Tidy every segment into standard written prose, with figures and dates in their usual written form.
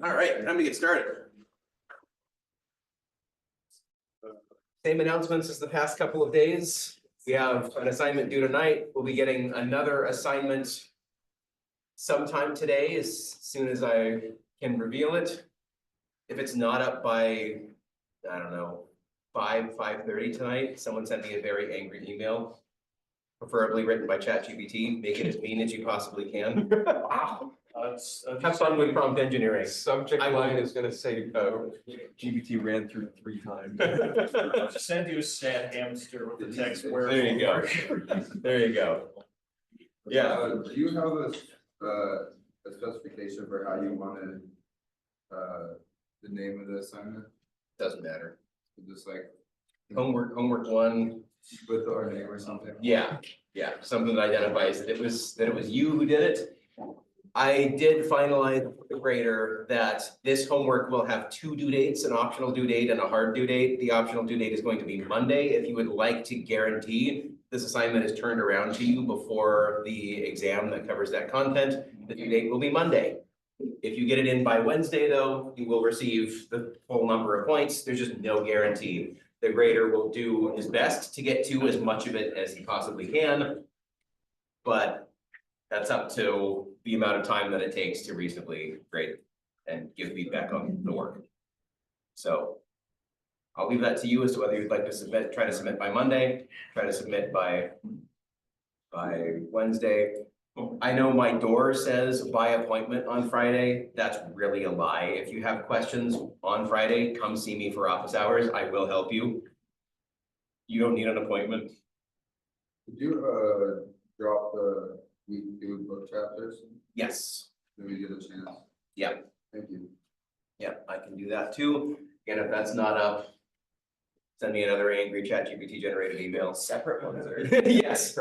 All right, time to get started. Same announcements as the past couple of days. We have an assignment due tonight. We'll be getting another assignment sometime today, as soon as I can reveal it. If it's not up by, I don't know, 5:30 tonight, someone sent me a very angry email, preferably written by ChatGPT. Make it as mean as you possibly can. Have fun with prompt engineering. Subject line is gonna say, GBT ran through 3 times. I'll just send you a sad hamster with the text where. There you go. There you go. Yeah. Do you have a specification for how you wanted the name of the assignment? Doesn't matter. Just like Homework 1. with our name or something? Yeah, something that identifies that it was you who did it. I did finalize with the grader that this homework will have 2 due dates, an optional due date and a hard due date. The optional due date is going to be Monday. If you would like to guarantee this assignment is turned around to you before the exam that covers that content, the due date will be Monday. If you get it in by Wednesday, though, you will receive the full number of points. There's just no guarantee. The grader will do his best to get to as much of it as he possibly can, but that's up to the amount of time that it takes to reasonably grade and give feedback on the work. So I'll leave that to you as to whether you'd like to try to submit by Monday, try to submit by Wednesday. I know my door says by appointment on Friday. That's really a lie. If you have questions on Friday, come see me for office hours. I will help you. You don't need an appointment. Could you drop the weekly book chapters? Yes. Then we get a chance. Yeah. Thank you. Yeah, I can do that too. Again, if that's not up, send me another angry ChatGPT generated email. Separate ones. Yes.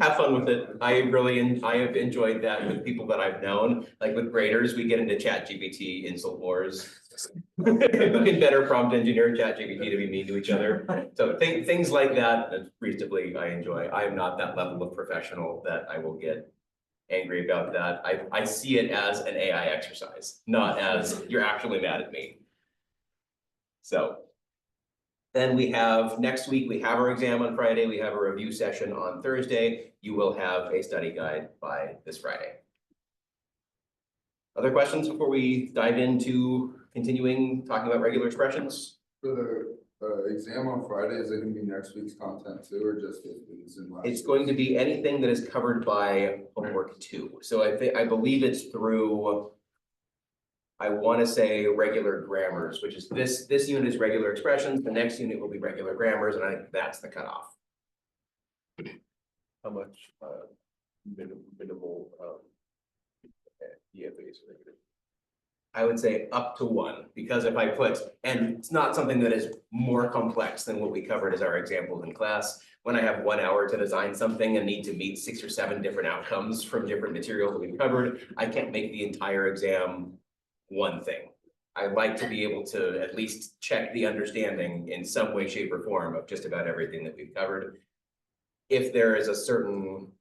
Have fun with it. I have enjoyed that with people that I've known. Like with graders, we get into ChatGPT insult wars. Who can better prompt engineer ChatGPT to be mean to each other? So things like that, reasonably I enjoy. I am not that level of professional that I will get angry about that. I see it as an AI exercise, not as you're actually mad at me. So then we have next week, we have our exam on Friday, we have a review session on Thursday. You will have a study guide by this Friday. Other questions before we dive into continuing talking about regular expressions? For the exam on Friday, is it gonna be next week's content too, or just this week's and last? It's going to be anything that is covered by homework 2. So I believe it's through, I want to say regular grammars, which is this unit is regular expressions. The next unit will be regular grammars, and I think that's the cutoff. How much, minimal, EFAs are they gonna? I would say up to 1, because if I put, and it's not something that is more complex than what we covered as our examples in class. When I have 1 hour to design something and need to meet 6 or 7 different outcomes from different materials that we've covered, I can't make the entire exam one thing. I'd like to be able to at least check the understanding in some way, shape, or form of just about everything that we've covered. If there is a certain,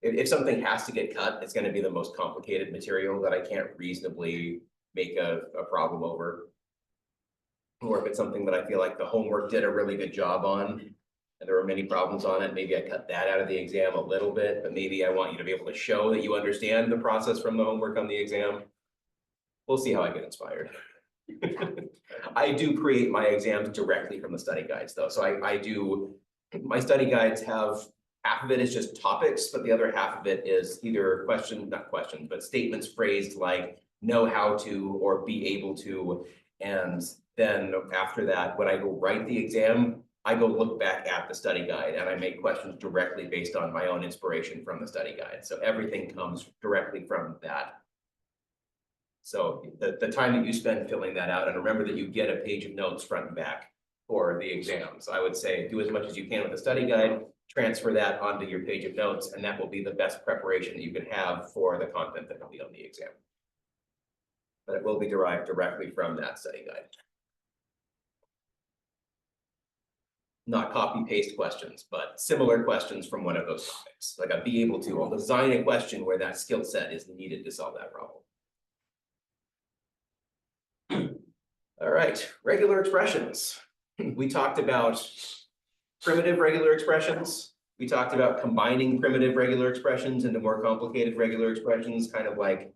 if something has to get cut, it's going to be the most complicated material that I can't reasonably make a problem over. Or if it's something that I feel like the homework did a really good job on, and there were many problems on it, maybe I cut that out of the exam a little bit, but maybe I want you to be able to show that you understand the process from the homework on the exam. We'll see how I get inspired. I do create my exams directly from the study guides though. So I do, my study guides have, half of it is just topics, but the other half of it is either not questions, but statements phrased like know how to or be able to. And then after that, when I go write the exam, I go look back at the study guide and I make questions directly based on my own inspiration from the study guide. So everything comes directly from that. So the time that you spend filling that out, and remember that you get a page of notes front and back for the exam. So I would say do as much as you can with the study guide, transfer that onto your page of notes, and that will be the best preparation that you can have for the content that will be on the exam. But it will be derived directly from that study guide. not copy paste questions, but similar questions from one of those topics. Like I'll be able to, I'll design a question where that skill set is needed to solve that problem. All right, regular expressions. We talked about primitive regular expressions. We talked about combining primitive regular expressions into more complicated regular expressions, kind of like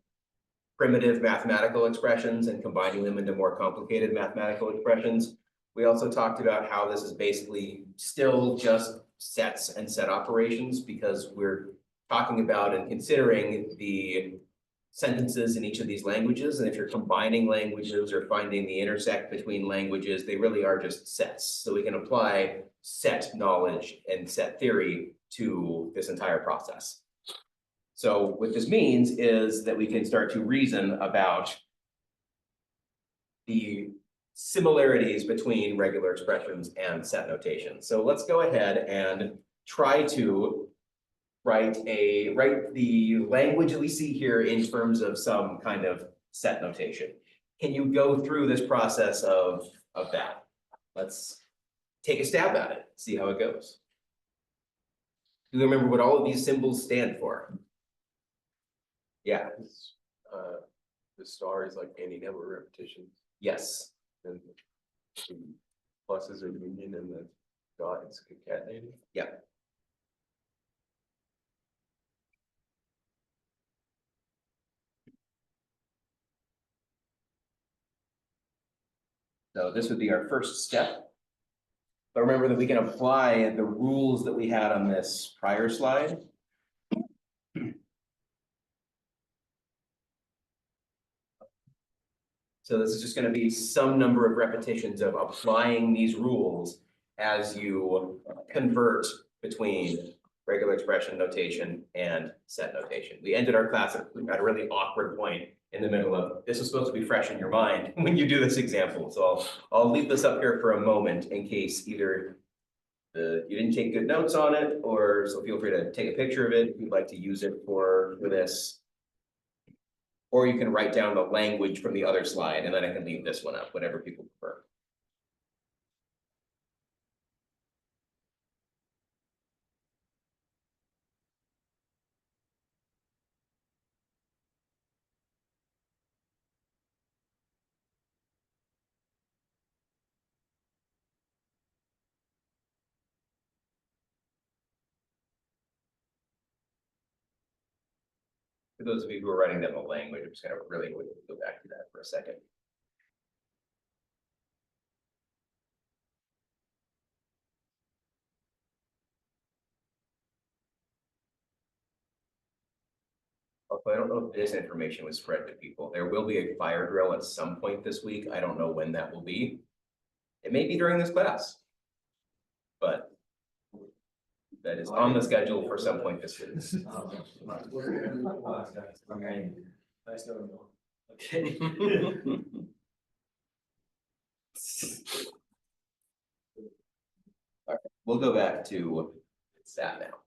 primitive mathematical expressions and combining them into more complicated mathematical expressions. We also talked about how this is basically still just sets and set operations because we're talking about and considering the sentences in each of these languages. And if you're combining languages or finding the intersect between languages, they really are just sets. So we can apply set knowledge and set theory to this entire process. So what this means is that we can start to reason about the similarities between regular expressions and set notation. So let's go ahead and try to write the language that we see here in terms of some kind of set notation. Can you go through this process of that? Let's take a stab at it, see how it goes. Do you remember what all of these symbols stand for? Yeah, The star is like any number of repetitions, yes. and the pluses are union, and the dot is concatenated. Yeah. So this would be our first step. But remember that we can apply the rules that we had on this prior slide. So this is just going to be some number of repetitions of applying these rules as you convert between regular expression notation and set notation. We ended our class at a really awkward point in the middle of, this is supposed to be fresh in your mind when you do this example. So I'll leave this up here for a moment in case either you didn't take good notes on it, or so feel free to take a picture of it if you'd like to use it for this. Or you can write down the language from the other slide and then I can leave this one up, whatever people prefer. For those of you who are writing down the language, I'm just gonna really go back to that for a second. Also, I don't know if this information was spread to people. There will be a fire drill at some point this week. I don't know when that will be. It may be during this class. But that is on the schedule for some point this week. Nice knowing you. Okay. All right, we'll go back to that now.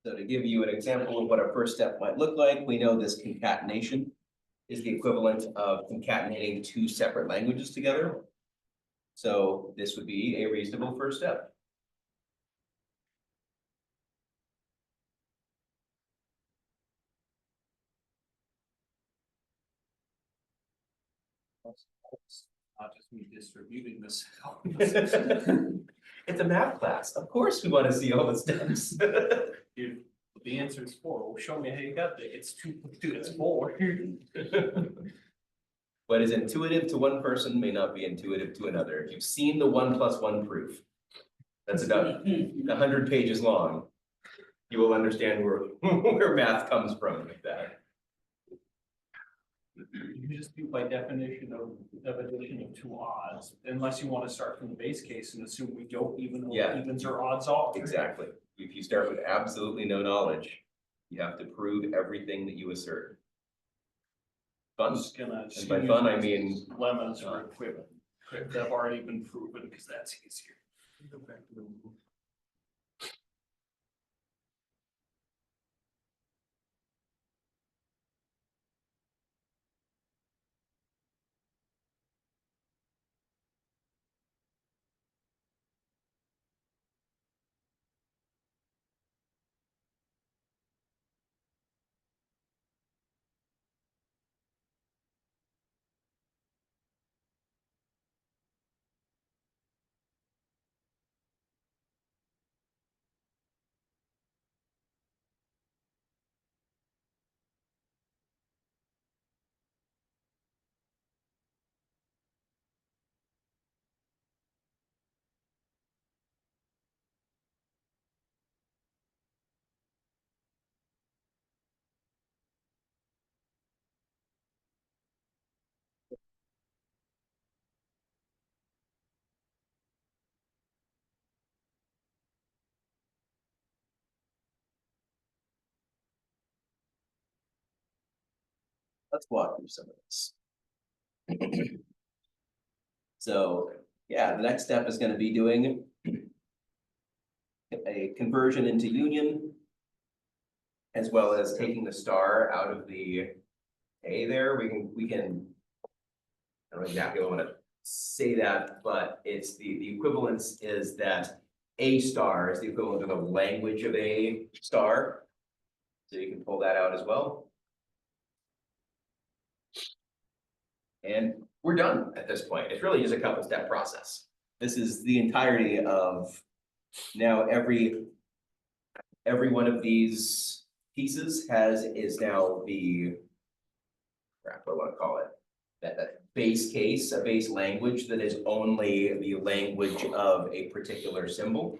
So to give you an example of what our first step might look like, we know this concatenation is the equivalent of concatenating two separate languages together. So this would be a reasonable first step. Not just me distributing this. It's a math class. Of course we want to see all the steps. If the answer is 4, well, show me how you got there. It's 2 + 2, it's 4. What is intuitive to one person may not be intuitive to another. If you've seen the 1 + 1 proof, that's about 100 pages long. You will understand where math comes from with that. You just do by definition of addition of 2 odds, unless you want to start from the base case and assume we don't even know Yeah. what evens or odds are. Exactly. If you start with absolutely no knowledge, you have to prove everything that you assert. I'm Fun. just gonna. And by fun, I mean. Lemons for equipment that have already been proven, because that's easier. Go back to the. Let's walk through some of this. So, yeah, the next step is gonna be doing a conversion into union, as well as taking the star out of the A there. We can, I don't know exactly what I wanna say that, but it's the equivalence is that A star is the equivalent of the language of A star. So you can pull that out as well. And we're done at this point. It's really just a couple step process. This is the entirety of now every one of these pieces is now the crap, what do I want to call it? That base case, a base language that is only the language of a particular symbol.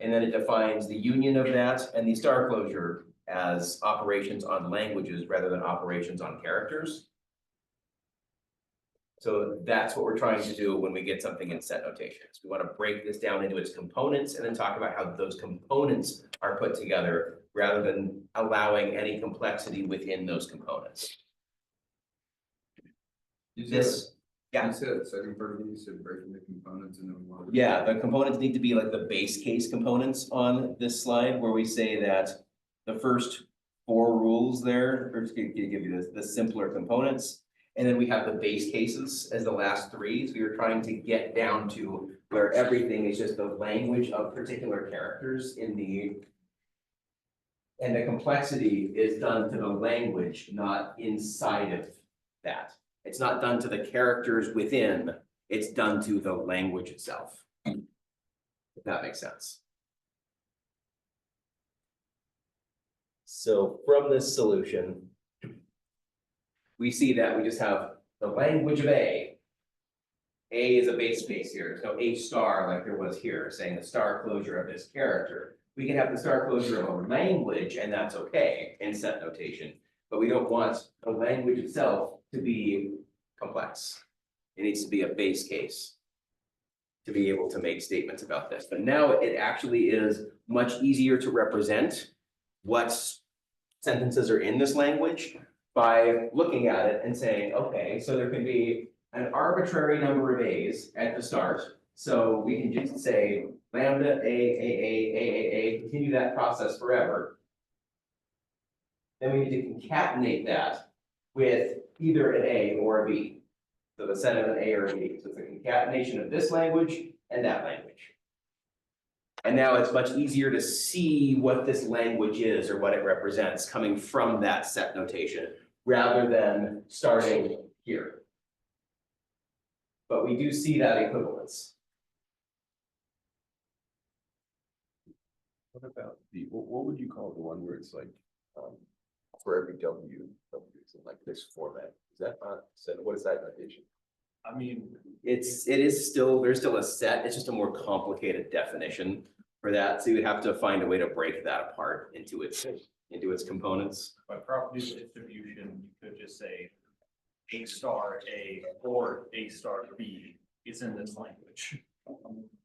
And then it defines the union of that and the star closure as operations on languages rather than operations on characters. So that's what we're trying to do when we get something in set notations. We want to break this down into its components and then talk about how those components are put together rather than allowing any complexity within those components. You This, yeah. You said second part, you said breaking the components and then one. Yeah, the components need to be like the base case components on this slide where we say that the first 4 rules there, or to give you the simpler components. And then we have the base cases as the last 3. So you're trying to get down to where everything is just the language of particular characters in the. And the complexity is done to the language, not inside of that. It's not done to the characters within, it's done to the language itself. If that makes sense. So from this solution, we see that we just have the language of A. A is a base case here, there's no H star like there was here, saying the star closure of this character. We can have the star closure of a language, and that's okay in set notation, but we don't want the language itself to be complex. It needs to be a base case to be able to make statements about this. But now it actually is much easier to represent what sentences are in this language by looking at it and saying, okay, so there can be an arbitrary number of A's at the start. So we can just say lambda A, continue that process forever. Then we need to concatenate that with either an A or a B. So the set of an A or a B. So it's a concatenation of this language and that language. And now it's much easier to see what this language is or what it represents coming from that set notation, rather than starting here. But we do see that equivalence. What about what would you call the one where it's like, for every W, it's in like this format? Is that not, what is that notation? I mean, There's still a set, it's just a more complicated definition for that. So you would have to find a way to break that apart into its components. by property distribution, you could just say A star A or A star B is in this language.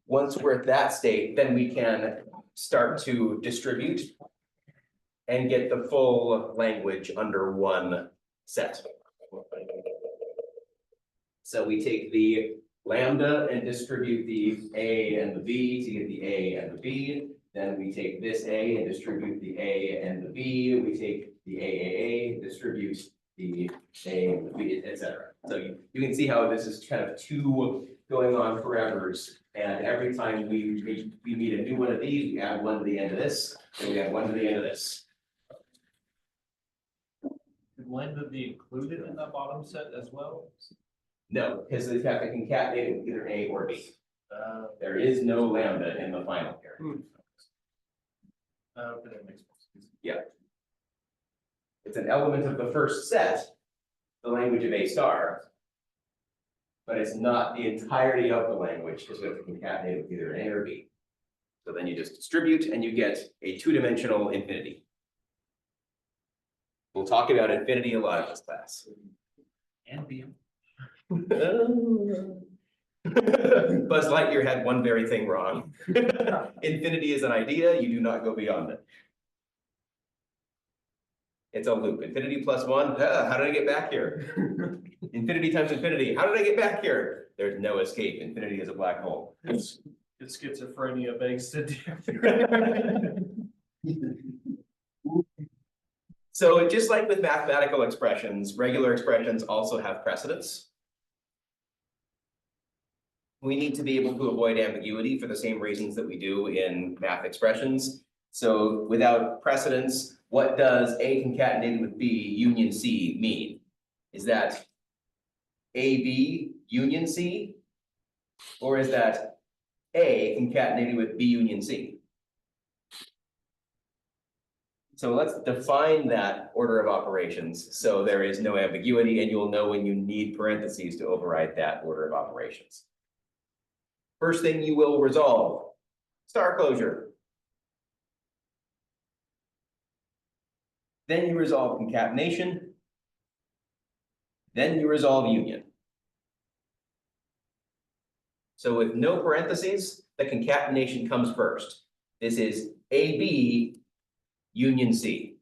Once we're at that state, then we can start to distribute and get the full language under one set. So we take the lambda and distribute the A and the B to get the A and the B. Then we take this A and distribute the A and the B. We take the AAA, distribute the A and the B, et cetera. So you can see how this is kind of two going on forevers. And every time we meet a new one of these, we add one to the end of this, and we add one to the end of this. Could lambda be included in that bottom set as well? No, because they have to concatenate it with either A or B. There is no lambda in the final pair. But that makes sense. Yeah. It's an element of the first set, the language of A star. But it's not the entirety of the language, because we have to concatenate it with either an A or B. So then you just distribute and you get a two-dimensional infinity. We'll talk about infinity a lot in this class. And B. Buzz Lightyear had one very thing wrong. Infinity is an idea, you do not go beyond it. It's a loop. Infinity plus one, how did I get back here? Infinity times infinity, how did I get back here? There's no escape. Infinity is a black hole. It's schizophrenia begs to differ. So just like with mathematical expressions, regular expressions also have precedence. We need to be able to avoid ambiguity for the same reasons that we do in math expressions. So without precedence, what does A concatenated with B union C mean? Is that AB union C? Or is that A concatenated with B union C? So let's define that order of operations so there is no ambiguity and you'll know when you need parentheses to override that order of operations. First thing you will resolve, star closure. Then you resolve concatenation. Then you resolve union. So with no parentheses, the concatenation comes first. This is AB union C.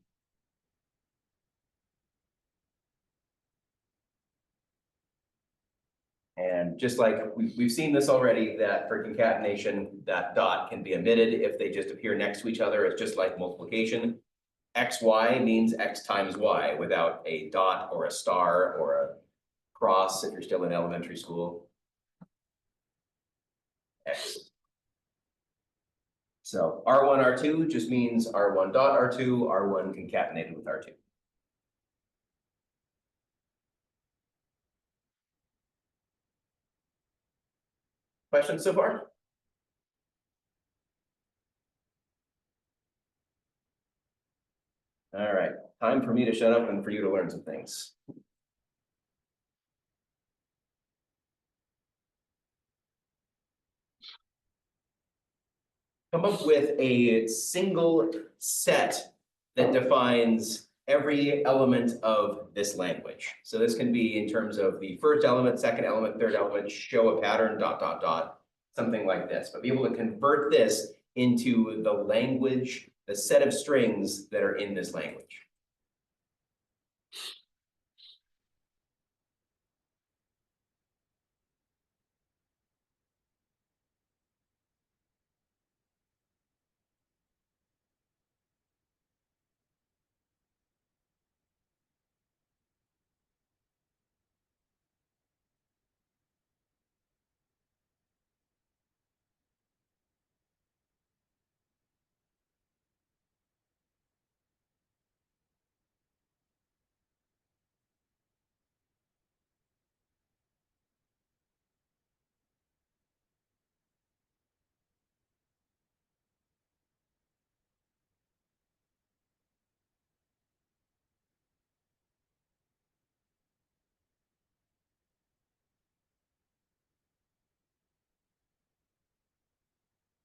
And just like we've seen this already, that for concatenation, that dot can be omitted if they just appear next to each other. It's just like multiplication. XY means X times Y without a dot or a star or a cross if you're still in elementary school. X. So R1, R2 just means R1 dot R2, R1 concatenated with R2. Questions so far? All right, time for me to shut up and for you to learn some things. Come up with a single set that defines every element of this language. So this can be in terms of the first element, second element, third element, show a pattern, dot, dot, dot, something like this. But be able to convert this into the language, the set of strings that are in this language.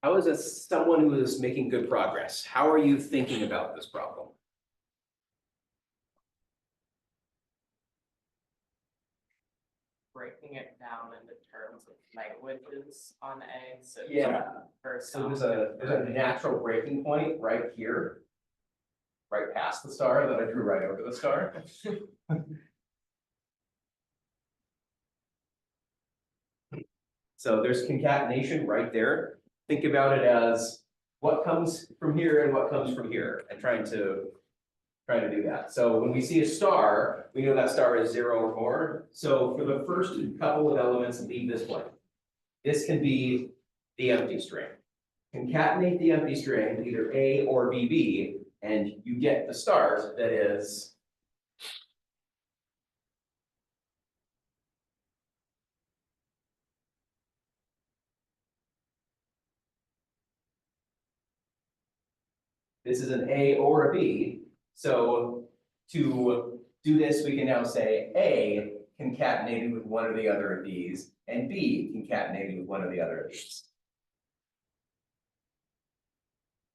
How is this someone who is making good progress? How are you thinking about this problem? Breaking it down into terms of languages on A, so. Yeah. First So off, there's a natural breaking point right here. Right past the star that I drew right over the star. So there's concatenation right there. Think about it as what comes from here and what comes from here, and trying to do that. So when we see a star, we know that star is 0 or more. So for the first couple of elements, leave this blank. This can be the empty string. Concatenate the empty string, either A or BB, and you get the start that is this is an A or a B. So to do this, we can now say A concatenated with one or the other of these, and B concatenated with one or the other of these.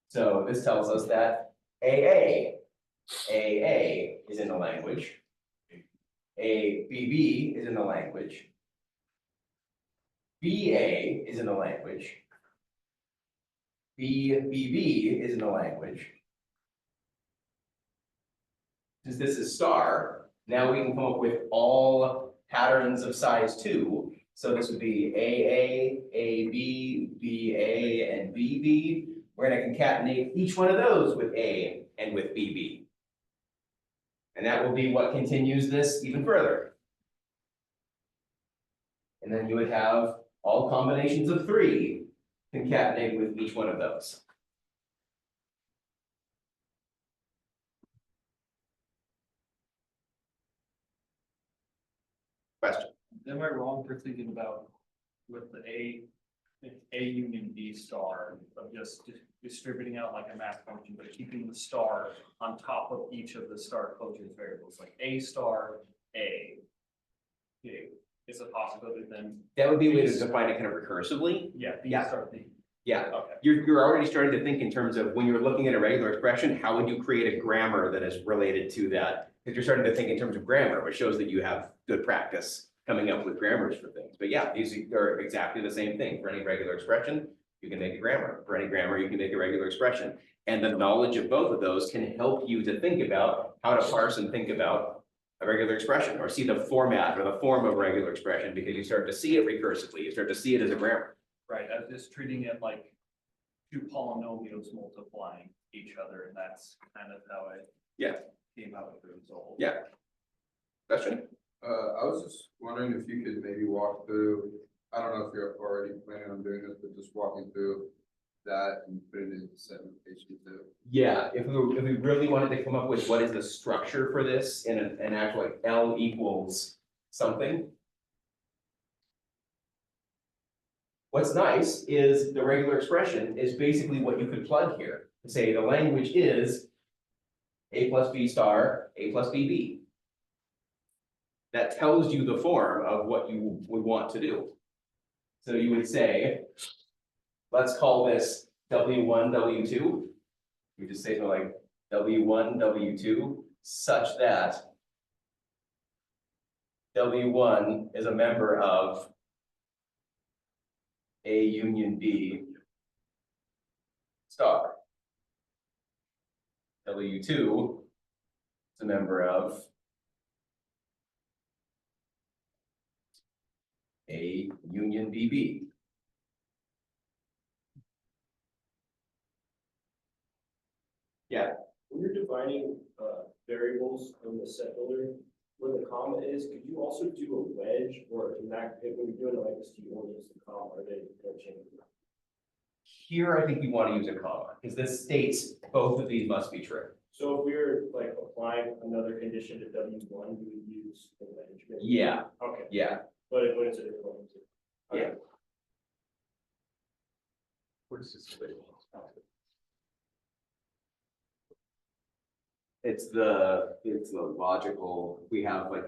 So this tells us that AA is in the language. ABB is in the language. BA is in the language. BBB is in the language. Since this is star, now we can come up with all patterns of size 2. So this would be AA, AB, BA, and BB. We're going to concatenate each one of those with A and with BB. And that will be what continues this even further. And then you would have all combinations of 3 concatenated with each one of those. Question? Am I wrong for thinking about with the A union B star of just distributing out like a math function, but keeping the star on top of each of the star closures variables, like A star A. Is a possibility then? That would be a way to define it kind of recursively. Yeah, B Yeah. star B. Yeah, Okay. you're already starting to think in terms of when you're looking at a regular expression, how would you create a grammar that is related to that? Because you're starting to think in terms of grammar, which shows that you have good practice coming up with grammars for things. But yeah, these are exactly the same thing. For any regular expression, you can make a grammar. For any grammar, you can make a regular expression. And the knowledge of both of those can help you to think about how to parse and think about a regular expression, or see the format or the form of a regular expression, because you start to see it recursively. You start to see it as a grammar. Right, I was just treating it like 2 polynomials multiplying each other, and that's kind of how I came out with the result. Yeah. Question? I was just wondering if you could maybe walk through, I don't know if you're already planning on doing this, but just walking through that and putting it into segmentation too. Yeah, if we really wanted to come up with what is the structure for this in an actual like L equals something. What's nice is the regular expression is basically what you could plug here. Say the language is A plus B star, A plus BB. That tells you the form of what you would want to do. So you would say, let's call this W1, W2. You just say something like W1, W2, such that W1 is a member of A union B star. W2 is a member of A union BB. Yeah. When you're defining variables in the settler, where the comma is, could you also do a wedge or a when you're doing it like this, do you only use the comma or they interchange? Here, I think you want to use a comma, because this states both of these must be true. So if we were like applying another condition to W1, we would use the wedge. maybe? Yeah, Okay, yeah, but it's a different one. too. Yeah. What is this? it's the logical, we have like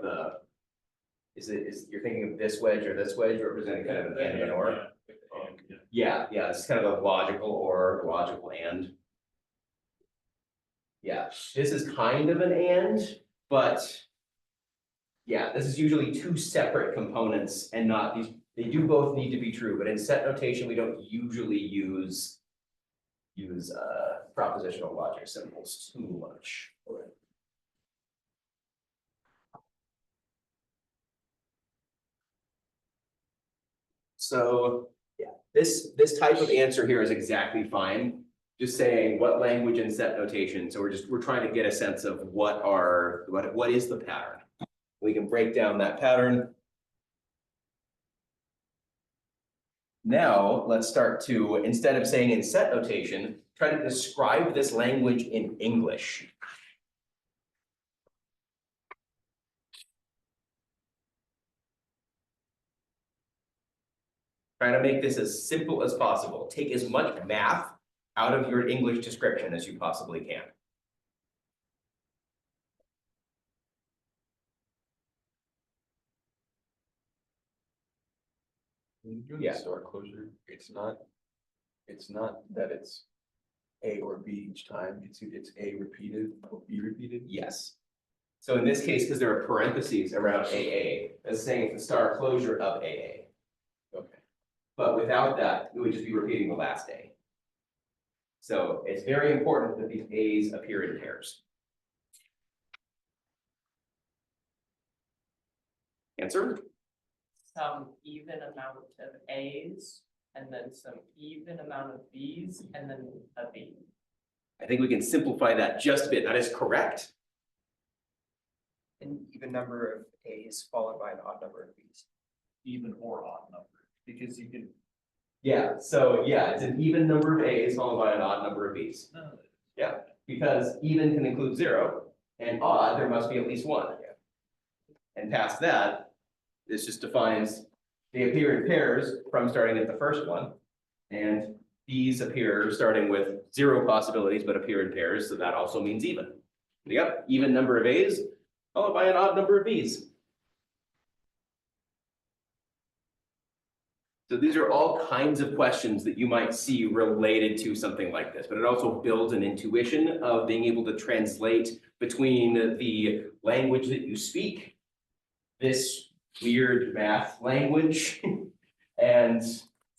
you're thinking of this wedge or representing kind of an and or? Yeah. Yeah, it's kind of a logical or logical and. Yeah, this is kind of an and, but. Yeah, this is usually two separate components and not these, they do both need to be true, but in set notation, we don't usually use propositional logic symbols too much. So, yeah, this type of answer here is exactly fine. Just saying what language and set notation. So we're trying to get a sense of what is the pattern. We can break down that pattern. Now, let's start to, instead of saying in set notation, try to describe this language in English. Try to make this as simple as possible. Take as much math out of your English description as you possibly can. When you're doing Yeah. the store closure, it's not that it's A or B each time, it's A repeated or B repeated. Yes. So in this case, because there are parentheses around AA, that's saying it's the star closure of AA. Okay. But without that, it would just be repeating the last A. So it's very important that these A's appear in pairs. Answer? Some even amount of A's and then some even amount of B's and then a B. I think we can simplify that just a bit. That is correct. An even number of A's followed by an odd number of B's. Even or odd number, because you can. Yeah, so yeah, it's an even number of A's followed by an odd number of B's. Yeah, because even can include 0 and odd, there must be at least 1. And past that, this just defines they appear in pairs from starting at the first one. And these appear starting with 0 possibilities, but appear in pairs. So that also means even. Yep, even number of A's followed by an odd number of B's. So these are all kinds of questions that you might see related to something like this, but it also builds an intuition of being able to translate between the language that you speak, this weird math language, and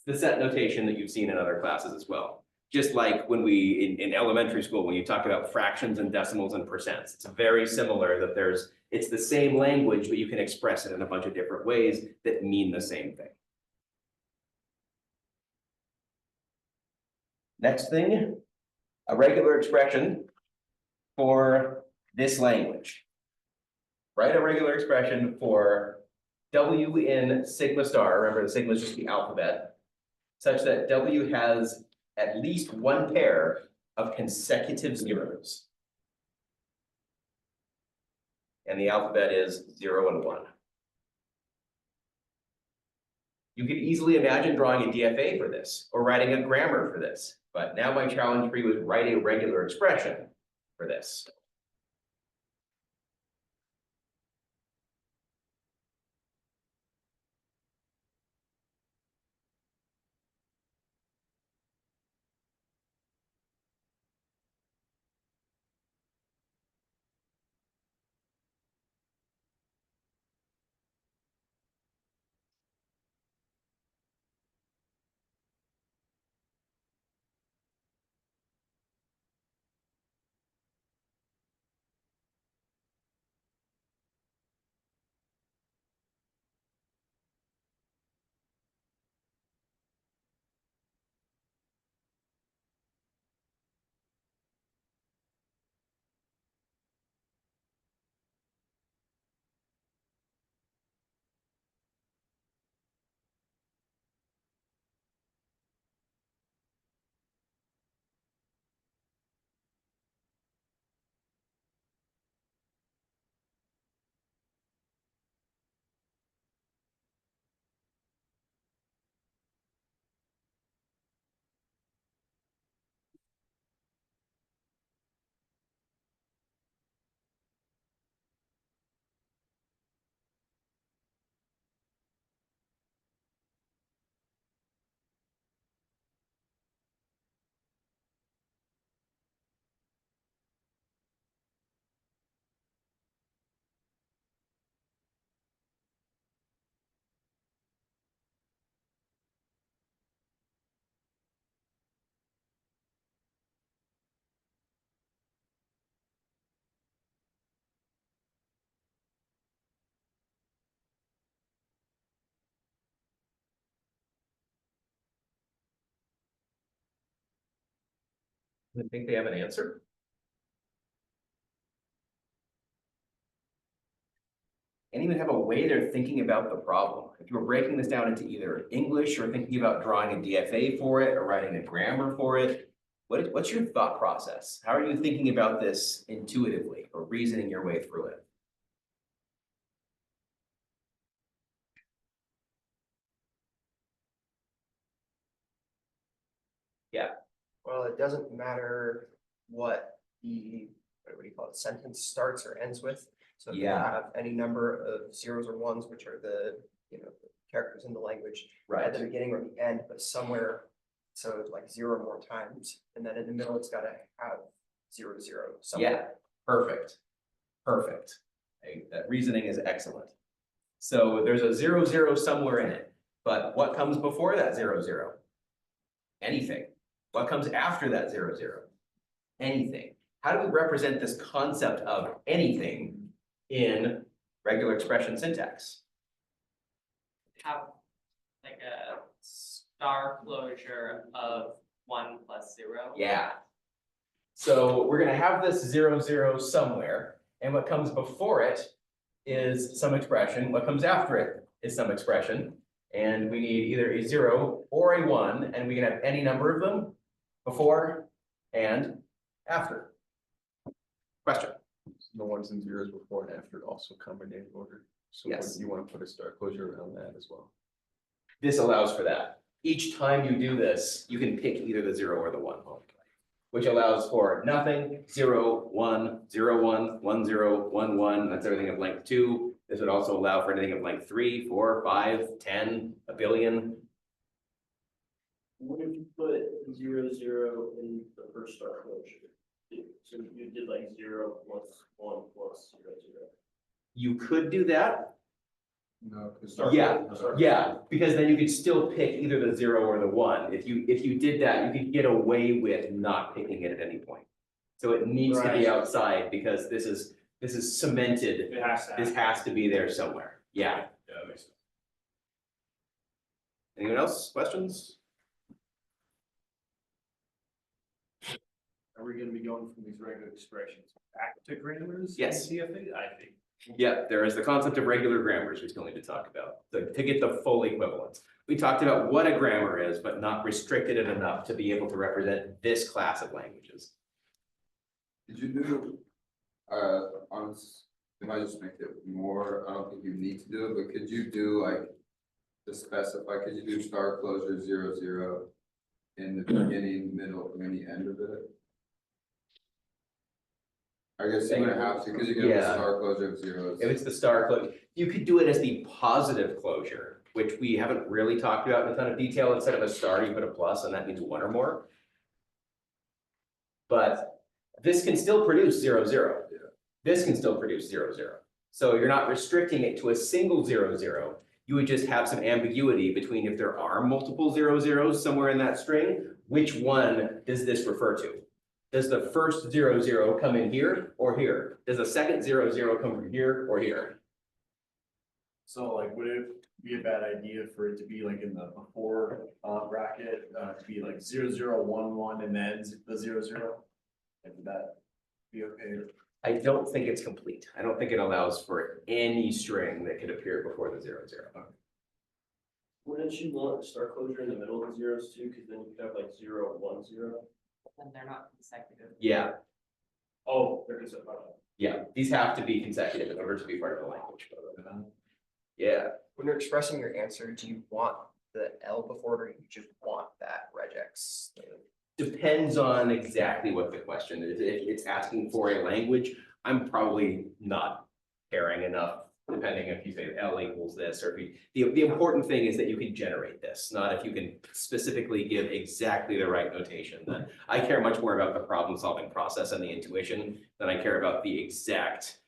the set notation that you've seen in other classes as well. Just like when in elementary school, when you talk about fractions and decimals and percents, it's very similar that it's the same language, but you can express it in a bunch of different ways that mean the same thing. Next thing, a regular expression for this language. Write a regular expression for W in sigma star, remember the sigma is just the alphabet, such that W has at least one pair of consecutive zeros. And the alphabet is 0 and 1. You could easily imagine drawing a DFA for this, or writing a grammar for this. But now my challenge for you is write a regular expression for this. I think they have an answer. And even have a way they're thinking about the problem. If you're breaking this down into either English or thinking about drawing a DFA for it or writing a grammar for it, what's your thought process? How are you thinking about this intuitively or reasoning your way through it? Well, it doesn't matter what the, what do you call it, sentence starts or ends with. So if you Yeah. have any number of zeros or ones, which are the, the characters in the language at the beginning or the end, but somewhere, so it's like zero more times, and then in the middle, it's gotta have 0, 0 somewhere. Yeah, perfect. Perfect. That reasoning is excellent. So there's a 0, 0 somewhere in it, but what comes before that 0, 0? Anything. What comes after that 0, 0? Anything. How do we represent this concept of anything in regular expression syntax? Have like a star closure of 1 plus 0. Yeah. So we're gonna have this 0, 0 somewhere, and what comes before it is some expression, what comes after it is some expression, and we need either a 0 or a 1, and we can have any number of them before and after. Question? The ones and zeros before and after also come in any order. So Yes. you want to put a star closure around that as well. This allows for that. Each time you do this, you can pick either the 0 or the 1. Which allows for nothing, 0, 1, 0, 1, 1, 0, 1, 1, that's everything of length 2. This would also allow for anything of length 3, 4, 5, 10, a billion. What if you put 0, 0 in the first star closure? So you did like 0 plus 1 plus 0, 0. You could do that. No, because. Yeah, because then you could still pick either the 0 or the 1. If you did that, you could get away with not picking it at any point. So it needs to be Right. outside because this is cemented. It has to. This has to be there somewhere. Yeah. Yeah, that makes sense. Anyone else? Questions? Are we gonna be going from these regular expressions back to grammars? Yes. CFA, I think. Yeah, there is the concept of regular grammars we still need to talk about, to get the full equivalence. We talked about what a grammar is, but not restricted it enough to be able to represent this class of languages. Did you do, it might just make it more, I don't think you need to do it, but could you do like, to specify, could you do star closure 0, 0 in the beginning, middle, and the end of it? I guess you're gonna have to, because you're gonna have Yeah. a star closure of zeros. If it's the star closure, you could do it as the positive closure, which we haven't really talked about in a ton of detail. Instead of a star, you put a plus, and that means 1 or more. But this can still produce 0, 0. Yeah. This can still produce 0, 0. So you're not restricting it to a single 0, 0. You would just have some ambiguity between if there are multiple 0, 0s somewhere in that string, which one does this refer to? Does the first 0, 0 come in here or here? Does the second 0, 0 come from here or here? So like, would it be a bad idea for it to be like in the before bracket, to be like 0, 0, 1, 1, and then the 0, 0? Like, would that be okay? I don't think it's complete. I don't think it allows for any string that could appear before the 0, 0. Wouldn't you want star closure in the middle of the zeros too? Because then you could have like 0, 1, 0. And they're not consecutive. Yeah, Oh, there is a. yeah, these have to be consecutive in order to be part of the language. Yeah, When you're expressing your answer, do you want the L before it, or you just want that regex? depends on exactly what the question is. If it's asking for a language, I'm probably not caring enough, depending if you say L equals this, or if you, the important thing is that you can generate this, not if you can specifically give exactly the right notation. Then I care much more about the problem solving process and the intuition than I care about the exact,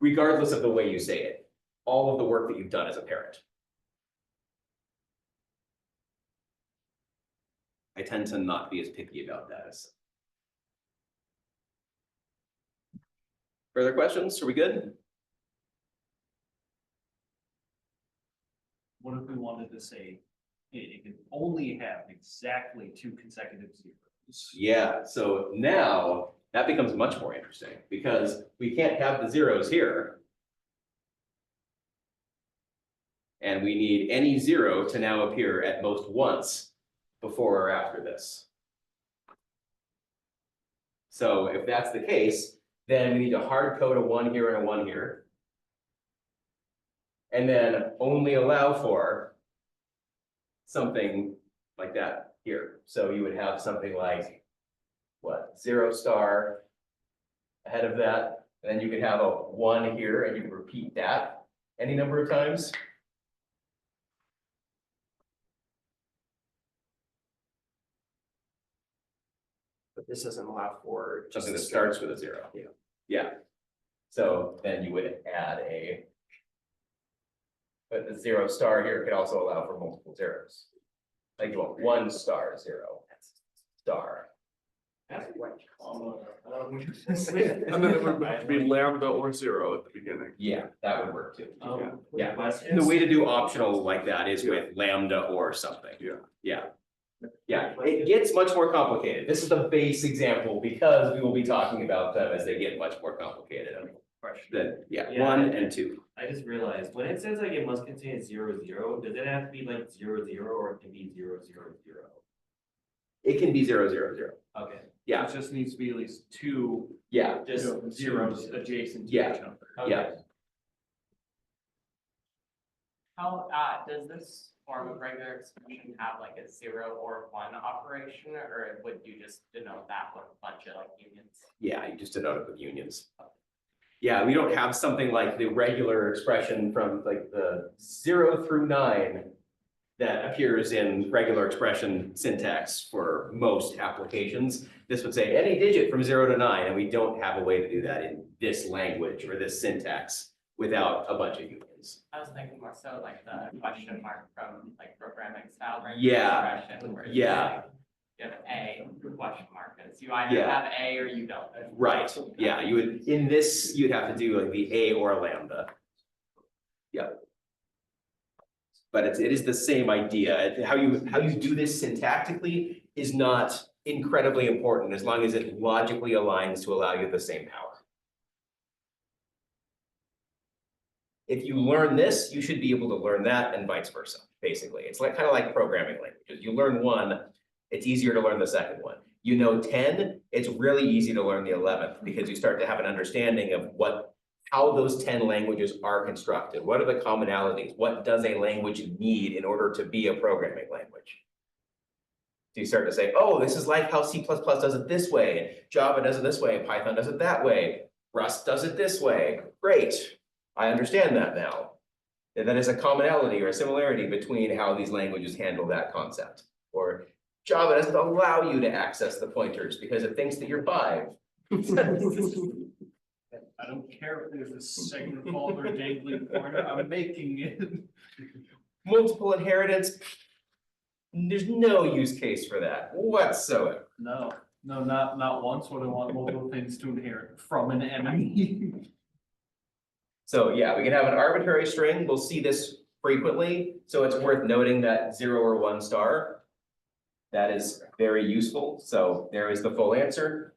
regardless of the way you say it, all of the work that you've done as a parent. I tend to not be as picky about that. Further questions? Are we good? What if we wanted to say it can only have exactly 2 consecutive zeros? Yeah, so now that becomes much more interesting because we can't have the zeros here. And we need any zero to now appear at most once before or after this. So if that's the case, then we need to hard code a 1 here and a 1 here. And then only allow for something like that here. So you would have something like, what, 0 star ahead of that. And then you could have a 1 here and you can repeat that any number of times. But this doesn't allow for just Something a that string. starts with a 0. Yeah. Yeah. So then you would add but the 0 star here could also allow for multiple zeros. Like you want 1 star 0 star. That's Um, And then it would be lambda or 0 at the beginning. Yeah, that would work too. Yeah. Question. And the way to do optional like that is with lambda or something. Yeah. Yeah. Yeah, it gets much more complicated. This is the base example because we will be talking about them as they get much more complicated. Then, yeah, Yeah. 1 and 2. I just realized, when it says like it must contain 0, 0, does it have to be like 0, 0, or it can be 0, 0, 0? It can be 0, 0, 0. Okay. Yeah, It just needs to be at least two yeah, Just zeros adjacent to Yeah. each other. yeah. How, does this form of regular expression have like a 0 or 1 operation, or would you just denote that with a bunch of like unions? Yeah, you just denote it with unions. Yeah, we don't have something like the regular expression from like the 0 through 9 that appears in regular expression syntax for most applications. This would say any digit from 0 to 9, and we don't have a way to do that in this language or this syntax without a bunch of unions. I was thinking more so like the question mark from like programming style regular Yeah, expression where it's yeah. like, you have a question mark, is you either Yeah. have a or you don't. Right, yeah, you would, in this, you'd have to do like the A or lambda. Yep. But it is the same idea. How you do this syntactically is not incredibly important as long as it logically aligns to allow you the same power. If you learn this, you should be able to learn that and vice versa, basically. It's like kind of like programming languages. You learn one, it's easier to learn the second one. You know 10, it's really easy to learn the 11th because you start to have an understanding of how those 10 languages are constructed. What are the commonalities? What does a language need in order to be a programming language? So you start to say, oh, this is like how C++ does it this way, and Java does it this way, and Python does it that way, Rust does it this way. Great, I understand that now. And that is a commonality or a similarity between how these languages handle that concept. Or Java doesn't allow you to access the pointers because it thinks that you're 5. I don't care if there's a segment called or dangling pointer, I'm making it. Multiple inheritance, there's no use case for that whatsoever. No, not once would I want multiple things to inherit from an enemy. So yeah, we can have an arbitrary string. We'll see this frequently. So it's worth noting that 0 or 1 star. That is very useful. So there is the full answer.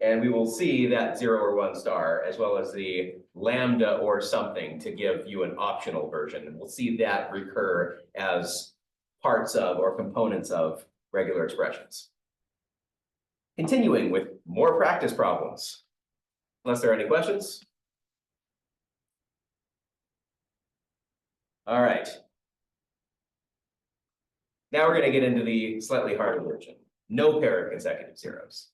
And we will see that 0 or 1 star, as well as the lambda or something to give you an optional version. And we'll see that recur as parts of or components of regular expressions. Continuing with more practice problems. Unless there are any questions. All right. Now we're going to get into the slightly harder version. No pair of consecutive zeros.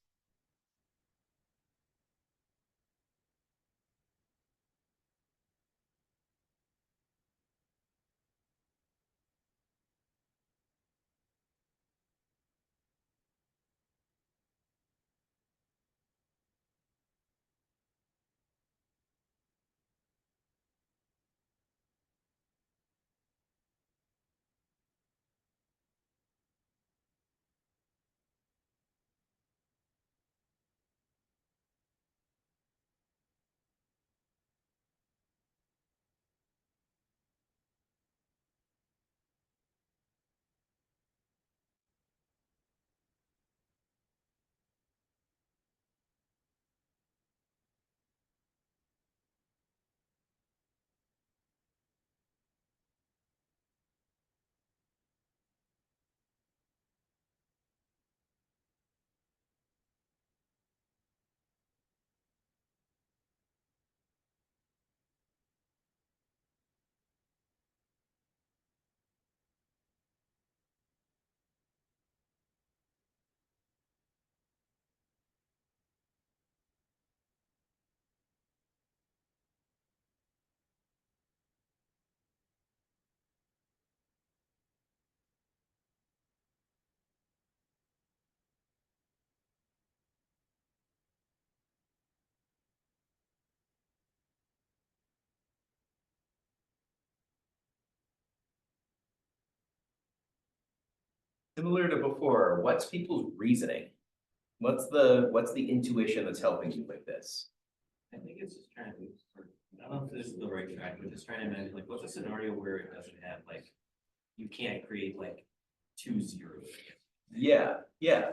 Similar to before, what's people's reasoning? What's the intuition that's helping you with this? I think it's just trying to, I don't know if this is the right track, but just trying to imagine, like, what's a scenario where it doesn't have, like, you can't create like 2 zeros? Yeah, yeah,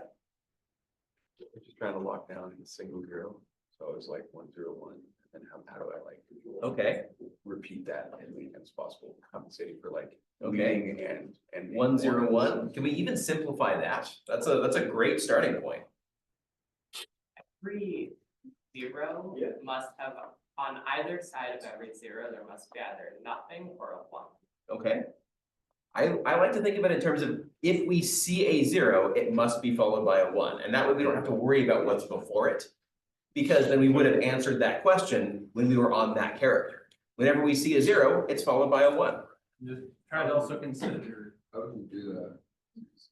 We're just trying to lock down a single zero, so it's like 1 0 1, and how do I like? okay, Repeat that as many times as possible, compensating for like. Okay. leading and. 1 0 1. Can we even simplify that? That's a great starting point. Every zero Yeah. must have, on either side of every zero, there must be either nothing or a one. Okay. I like to think of it in terms of if we see a 0, it must be followed by a 1, and that way we don't have to worry about what's before it. Because then we would have answered that question when we were on that character. Whenever we see a 0, it's followed by a 1. Just try to also consider, How would you do that?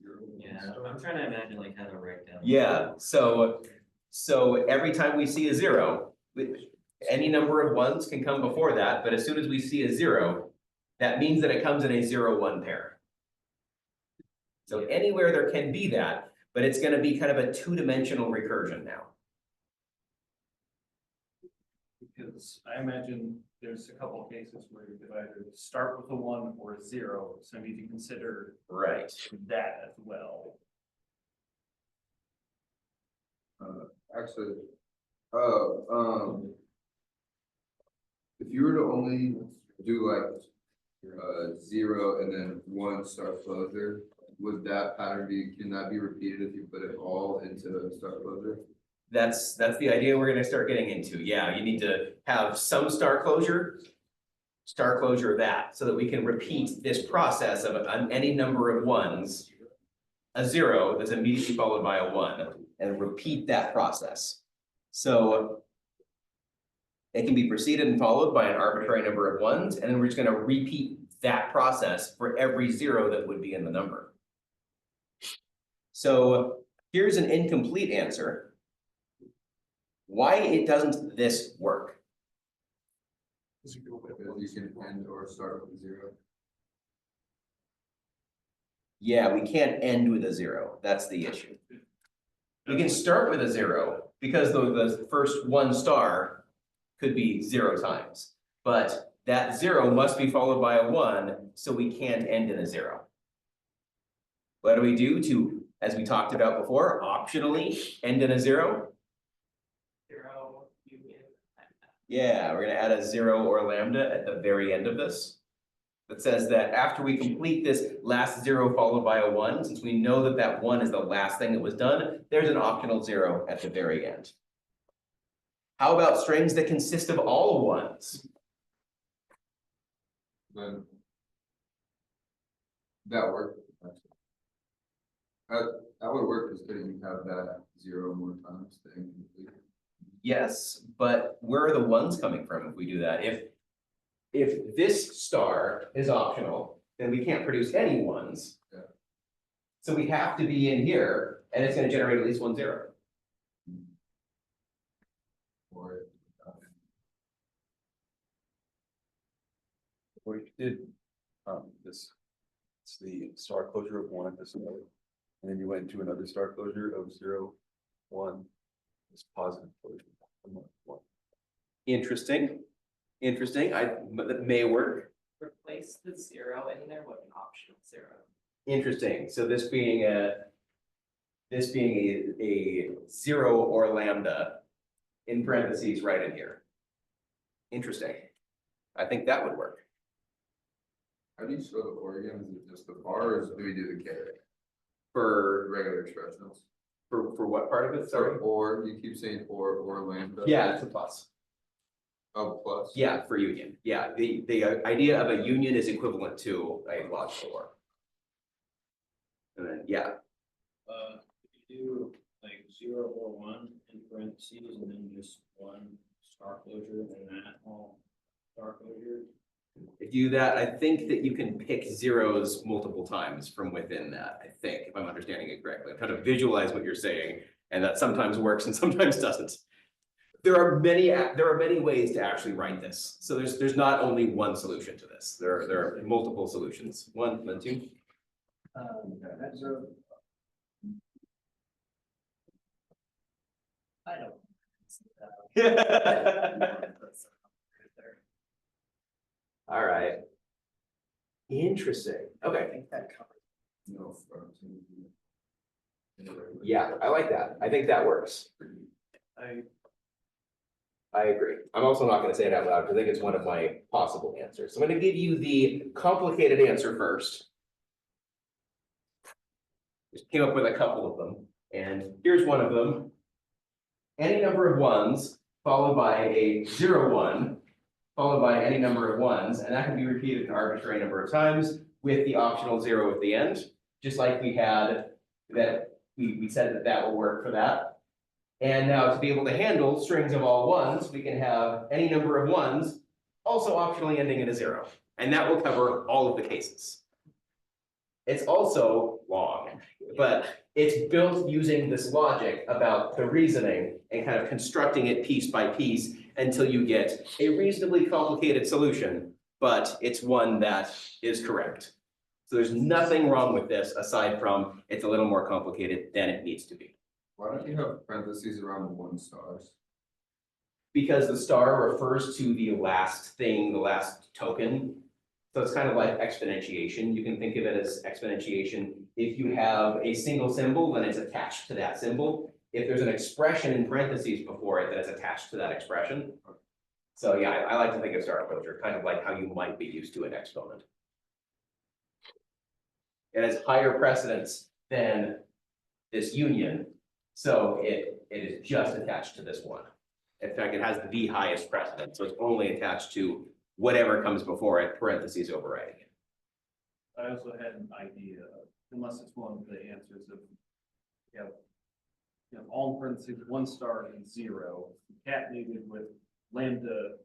Zero, Yeah, I'm trying to imagine like how to write down. Yeah, so every time we see a 0, any number of 1s can come before that, but as soon as we see a 0, that means that it comes in a 0-1 pair. So anywhere there can be that, but it's gonna be kind of a 2-dimensional recursion now. because I imagine there's a couple of cases where you could either start with a 1 or a 0, so we need to consider Right. that as well. Actually, if you were to only do like 0 and then 1 start closure, would that pattern can that be repeated if you put it all into start closure? That's the idea we're gonna start getting into. Yeah, you need to have some star closure that, so that we can repeat this process of any number of 1s. A 0 that's immediately followed by a 1, and repeat that process. So it can be preceded and followed by an arbitrary number of 1s, and then we're just gonna repeat that process for every 0 that would be in the number. So here's an incomplete answer. Why doesn't this work? Because you can end or start with 0. Yeah, we can't end with a 0, that's the issue. We can start with a 0, because the first 1 star could be 0 times. But that 0 must be followed by a 1, so we can't end in a 0. What do we do to, as we talked about before, optionally end in a 0? 0 union. Yeah, we're gonna add a 0 or lambda at the very end of this. That says that after we complete this last 0 followed by a 1, since we know that that 1 is the last thing that was done, there's an optional 0 at the very end. How about strings that consist of all 1s? Then that work. That would work because you have that 0 more times to incomplete. Yes, but where are the 1s coming from if we do that? If this star is optional, then we can't produce any 1s. Yeah. So we have to be in here, and it's gonna generate at least 1 0. Or What you did, this, it's the star closure of 1 at this node. And then you went to another star closure of 0, 1, this positive closure. 1. Interesting, that may work. Replace the 0 in there with an optional 0. Interesting, so this being a 0 or lambda in parentheses right in here. Interesting, I think that would work. how do you show the or again? Is it just the bar or do we do the carry? For Regular expressions. what part of it, sorry? Or you keep saying or lambda. Yeah, it's a plus. Oh, plus. Yeah, for union, yeah, the idea of a union is equivalent to a logical or. And then, yeah, If you do like 0 or 1 in parentheses and then just 1 star closure and that all star closure. if you do that, I think that you can pick 0s multiple times from within that, I think, if I'm understanding it correctly. I'm trying to visualize what you're saying, and that sometimes works and sometimes doesn't. There are many ways to actually write this. So there's not only one solution to this. There are multiple solutions. 1, 2. That's a I don't. All right. Interesting, I okay, think that covers. No. yeah, I like that, I think that works. I agree. I'm also not gonna say it out loud, because I think it's one of my possible answers. So I'm gonna give you the complicated answer first. Just came up with a couple of them, and here's one of them. Any number of ones followed by a 0, 1, followed by any number of ones, and that can be repeated an arbitrary number of times with the optional 0 at the end, just like we had that, we said that that will work for that. And now to be able to handle strings of all ones, we can have any number of ones also optionally ending in a 0, and that will cover all of the cases. It's also long, but it's built using this logic about the reasoning and kind of constructing it piece by piece until you get a reasonably complicated solution, but it's one that is correct. So there's nothing wrong with this aside from it's a little more complicated than it needs to be. Why don't you have parentheses around the 1 stars? Because the star refers to the last thing, the last token. So it's kind of like exponentiation. You can think of it as exponentiation. If you have a single symbol, then it's attached to that symbol. If there's an expression in parentheses before it, then it's attached to that expression. So yeah, I like to think of star closure, kind of like how you might be used to an exponent. It has higher precedence than this union, so it is just attached to this one. In fact, it has the highest precedence, so it's only attached to whatever comes before it, parentheses overriding it. I also had an idea, unless it's one of the answers of, all in parentheses, 1 star and 0, concatenated with lambda,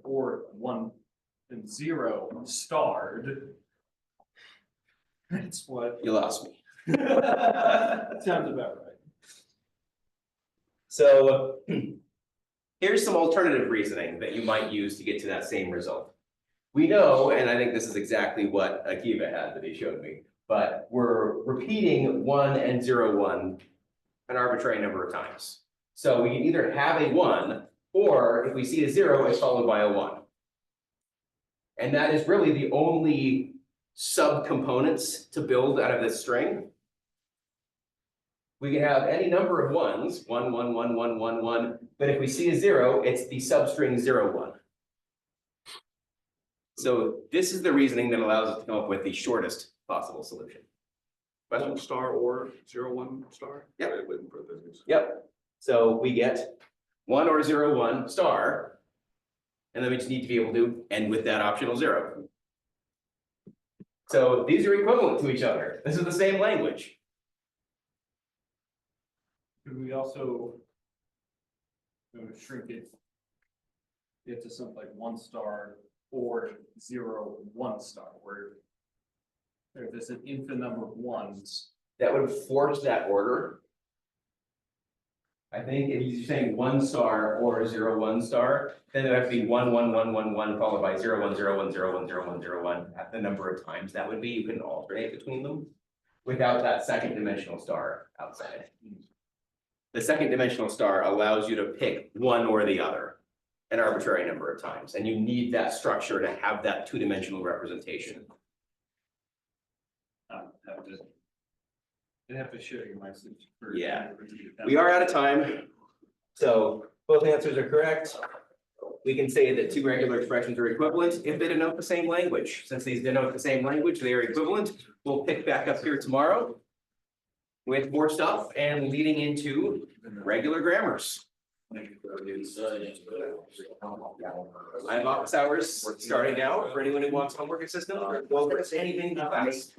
or 1 and 0 starred. That's what. You lost me. Sounds about right. So here's some alternative reasoning that you might use to get to that same result. We know, and I think this is exactly what Akiva had that he showed me, but we're repeating 1 and 0, 1 an arbitrary number of times. So we can either have a 1, or if we see a 0, it's followed by a 1. And that is really the only subcomponents to build out of this string. We can have any number of ones, 1, 1, 1, 1, 1, 1, but if we see a 0, it's the substring 0, 1. So this is the reasoning that allows us to come up with the shortest possible solution. Question? 1 star or 0, 1 star? Yep. Right, with parentheses. Yep. So we get 1 or 0, 1 star, and then we just need to be able to end with that optional 0. So these are equivalent to each other. This is the same language. Could we also shrink it to something like 1 star or 0, 1 star, where there's an infinite number of ones? That would force that order. I think if you're saying 1 star or 0, 1 star, then it would have to be 1, 1, 1, 1, 1 followed by 0, 1, 0, 1, 0, 1, 0, 1, 0, 1 at the number of times that would be. You can alternate between them without that second dimensional star outside. The second dimensional star allows you to pick one or the other an arbitrary number of times, and you need that structure to have that 2-dimensional representation. I'd have to show you my message. Yeah. We are out of time, so both answers are correct. We can say that 2 regular expressions are equivalent if they denote the same language. Since these denote the same language, they are equivalent. We'll pick back up here tomorrow with more stuff and leading into regular grammars. I have office hours starting now for anyone who wants homework assistance or anything in class.